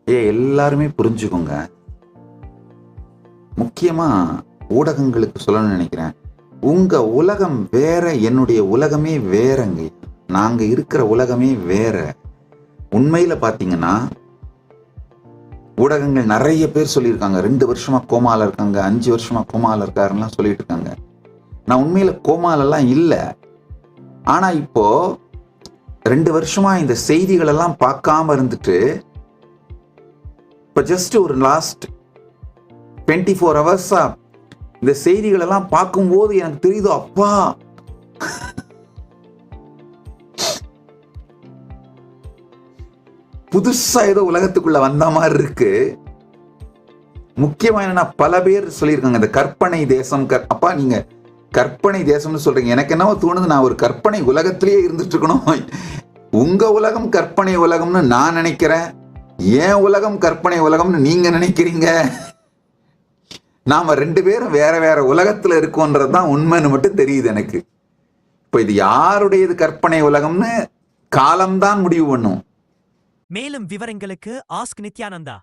எல்லாருமே புரிஞ்சுக்கோங்க. முக்கியமா ஊடகங்களுக்கு சொல்லணும்னு நினைக்கிறேன். உங்க உலகம் வேற, என்னுடைய உலகமே வேறங்க. நாங்க இருக்கிற உலகமே வேற. உண்மையில பாத்தீங்கன்னா ஊடகங்கள் நிறைய பேர் சொல்லியிருக்காங்க 2 வருஷமா கோமால இருக்காங்க, 5 வருஷமா கோமால இருக்காருலாம் சொல்லிட்டு இருக்காங்க. நான் உண்மையில கோமாலெல்லாம் இல்லை. ஆனா இப்போ 2 வருஷமா இந்த செய்திகள் எல்லாம் பார்க்காம இருந்துட்டு இப்ப ஜஸ்ட் ஒரு லாஸ்ட் 24 ஹவர்ஸா இந்த செய்திகள் எல்லாம் பார்க்கும்போது எனக்கு தெரியுது, அப்பா புதுசா ஏதோ உலகத்துக்குள்ள வந்த மாதிரி இருக்கு. முக்கியமா என்னன்னா, பல பேர் சொல்லியிருக்காங்க இந்த கற்பனை தேசம். அப்பா நீங்க கற்பனை தேசம்னு சொல்றீங்க, எனக்கு என்னவோ தோணுது நான் ஒரு கற்பனை உலகத்திலேயே இருந்துட்டு இருக்கணும். உங்க உலகம் கற்பனை உலகம்னு நான் நினைக்கிறேன், என் உலகம் கற்பனை உலகம்னு நீங்க நினைக்கிறீங்க. நாம 2 பேரும் வேற வேற உலகத்துல இருக்கோன்றதுதான் உண்மைன்னு மட்டும் தெரியுது எனக்கு. இப்ப இது யாருடையது கற்பனை உலகம்னு காலம்தான் முடிவு பண்ணும். மேலும் விவரங்களுக்கு ஆஸ்க் நித்யானந்தா.